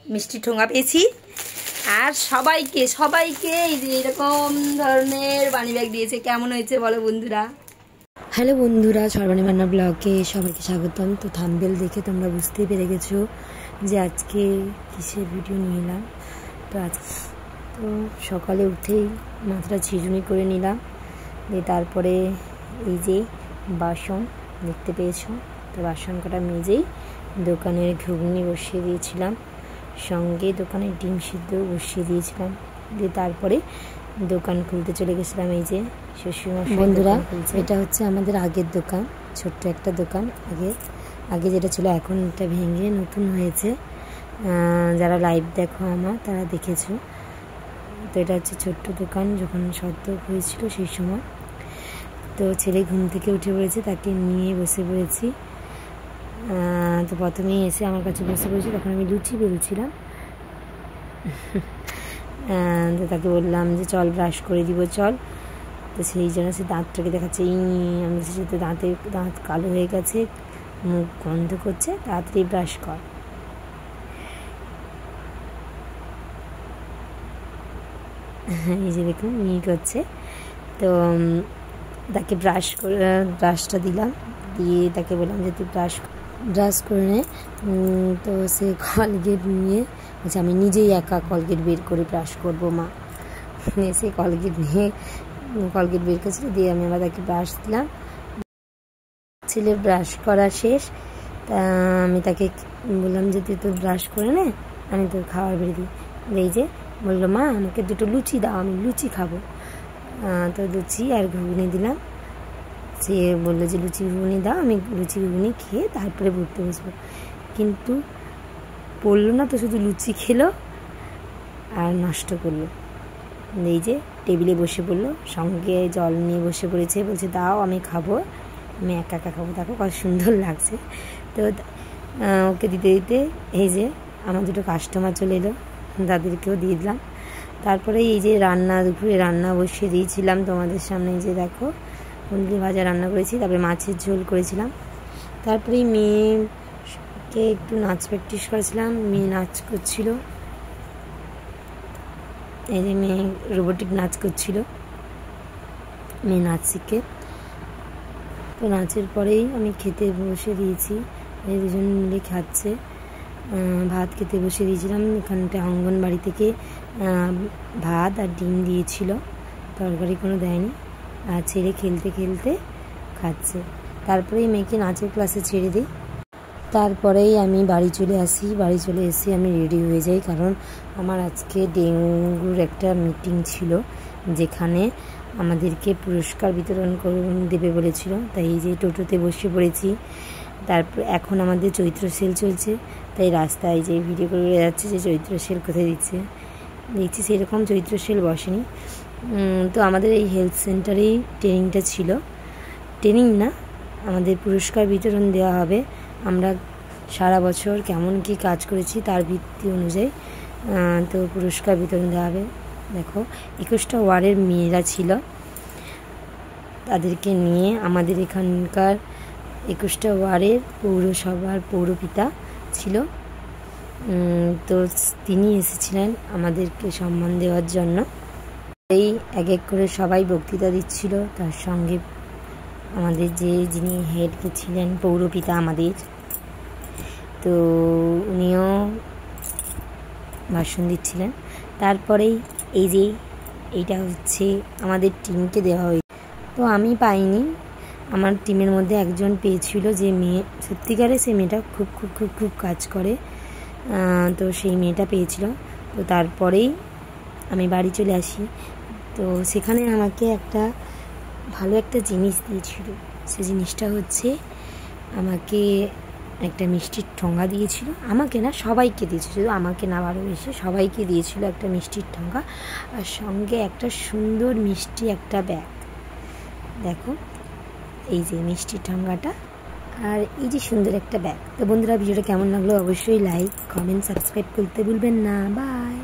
মিষ্টি ঠোঙা পেয়েছি আর সবাইকে সবাইকে এই যে এরকম ধরনের বানি ব্যাগ দিয়েছে। কেমন হয়েছে বলো বন্ধুরা? হ্যালো বন্ধুরা, সর্বাণী মান্না ব্লগে সবাইকে স্বাগতম। তো থাম্বনেল দেখে তোমরা বুঝতেই পেরে গেছো যে আজকে কিসের ভিডিও নিয়ে এলাম। তো সকালে উঠেই মাথাটা ঝিরুনি করে নিলাম, দিয়ে তারপরে এই যে বাসন দেখতে পেয়েছো, তো বাসন কটা মেজেই দোকানের ঘুগনি বসিয়ে দিয়েছিলাম, সঙ্গে দোকানের ডিম সিদ্ধ বসিয়ে দিয়েছিলাম, দিয়ে তারপরে দোকান খুলতে চলে গেছিলাম। এই যে শ্বশুরমশাই। বন্ধুরা, এটা হচ্ছে আমাদের আগের দোকান, ছোট্ট একটা দোকান। আগে যেটা ছিল এখন এটা ভেঙে নতুন হয়েছে। যারা লাইভ দেখো আমার তারা দেখেছো। তো এটা হচ্ছে ছোট্ট দোকান, যখন সদ্য হয়েছিল সেই সময়। তো ছেলে ঘুম থেকে উঠে পড়েছে, তাকে নিয়ে বসে পড়েছি। তো প্রথমেই এসে আমার কাছে বসে পড়েছি, তখন আমি লুচি বেলছিলাম। তো তাকে বললাম যে চল ব্রাশ করে দিব চল। তো সেই জন্য সে দাঁতটাকে দেখাচ্ছে। আমি বলছি তো দাঁত কালো হয়ে গেছে, মুখ গন্ধ করছে, তাড়াতাড়ি ব্রাশ কর। এই যে দেখুন করছে। তো তাকে ব্রাশটা দিলাম, দিয়ে তাকে বললাম যে তুই ব্রাশ করে নে। তো সে কলগেট নিয়ে বলছে আমি নিজেই একা কলগেট বের করে ব্রাশ করবো মা। সে কলগেট বের করেছিল, দিয়ে আমি আবার তাকে ব্রাশ দিলাম। ছেলে ব্রাশ করা শেষ, তা আমি তাকে বললাম যে তুই তো ব্রাশ করে নে, আমি তোর খাবার বেরিয়ে দিই। এই যে বললো মা আমাকে দুটো লুচি দাও, আমি লুচি খাবো। তো লুচি আর ঘুগনি দিলাম। সে বললো যে লুচি ঘুগনি দাও, আমি লুচি ঘুগনি খেয়ে তারপরে পড়তে বসবো। কিন্তু পড়লো না, তো শুধু লুচি খেলো আর নষ্ট করলো। এই যে টেবিলে বসে পড়লো, সঙ্গে জল নিয়ে বসে পড়েছে, বলছে দাও আমি খাবো, আমি একা একা খাবো। দেখো কত সুন্দর লাগছে। তো ওকে দিতে দিতে এই যে আমার দুটো কাস্টমার চলে এলো, তাদেরকেও দিয়ে দিলাম। তারপরে এই যে দুপুরে রান্না বসিয়ে দিয়েছিলাম তোমাদের সামনে। এই যে দেখো কুন্দুলি ভাজা রান্না করেছি, তারপরে মাছের ঝোল করেছিলাম। তারপরে মেয়েকে একটু নাচ প্র্যাকটিস করেছিলাম, মেয়ে নাচ করছিল। এই যে মেয়ে রোবোটিক নাচ করছিল, মেয়ে নাচ শিখে। তো নাচের পরেই আমি খেতে বসে দিয়েছি, এই দুজন মিলে খাচ্ছে। ভাত খেতে বসে দিয়েছিলাম। এখানটা অঙ্গনবাড়ি থেকে ভাত আর ডিম দিয়েছিল, তরকারি কোনো দেয়নি। আর ছেলে খেলতে খেলতে খাচ্ছে। তারপরেই মেয়েকে নাচের ক্লাসে ছেড়ে দিই। তারপরেই আমি বাড়ি চলে আসি। বাড়ি চলে এসে আমি রেডি হয়ে যাই, কারণ আমার আজকে ডেঙ্গুর একটা মিটিং ছিল, যেখানে আমাদেরকে পুরস্কার বিতরণ দেবে বলেছিল। তাই এই যে টোটোতে বসে পড়েছি। তারপর এখন আমাদের চৈত্র সেল চলছে, তাই রাস্তায় যে ভিডিও করে যাচ্ছে যে চৈত্র সেল কোথায় দিচ্ছে। দেখছি সেরকম চৈত্র সেল বসেনি। তো আমাদের এই হেলথ সেন্টারেই ট্রেনিংটা ছিল। ট্রেনিং না, আমাদের পুরস্কার বিতরণ দেওয়া হবে। আমরা সারা বছর কেমন কি কাজ করেছি তার ভিত্তি অনুযায়ী তো পুরস্কার বিতরণ দেওয়া হবে। দেখো 21টা ওয়ার্ডের মেয়েরা ছিল, তাদেরকে নিয়ে আমাদের এখানকার 21টা ওয়ার্ডের পৌরসভার পৌরপিতা ছিল। তো তিনি এসেছিলেন আমাদেরকে সম্মান দেওয়ার জন্য। এই এক এক করে সবাই বক্তৃতা দিচ্ছিল, তার সঙ্গে আমাদের যিনি হেড ছিলেন পৌরপিতা আমাদের, তো উনিও ভাষণ দিচ্ছিলেন। তারপরেই এই যে এইটা হচ্ছে আমাদের টিমকে দেওয়া হয়েছে। তো আমি পাইনি, আমার টিমের মধ্যে একজন পেয়েছিল, যে মেয়ে সত্যিকারে সে মেয়েটা খুব খুব খুব খুব কাজ করে। তো সেই মেয়েটা পেয়েছিল। তো তারপরেই আমি বাড়ি চলে আসি। তো সেখানে আমাকে একটা ভালো একটা জিনিস দিয়েছিল। সেই জিনিসটা হচ্ছে আমাকে একটা মিষ্টির ঠোঙা দিয়েছিল। আমাকে না, সবাইকে দিয়েছিল, শুধু আমাকে না ভালোবেসে সবাইকে দিয়েছিল একটা মিষ্টির ঠোঙা, আর সঙ্গে একটা সুন্দর মিষ্টি একটা ব্যাগ। দেখো এই যে মিষ্টির ঠোঙাটা আর এই যে সুন্দর একটা ব্যাগ। তো বন্ধুরা, ভিডিওটা কেমন লাগলো অবশ্যই লাইক, কমেন্ট, সাবস্ক্রাইব করতে ভুলবেন না। বাই।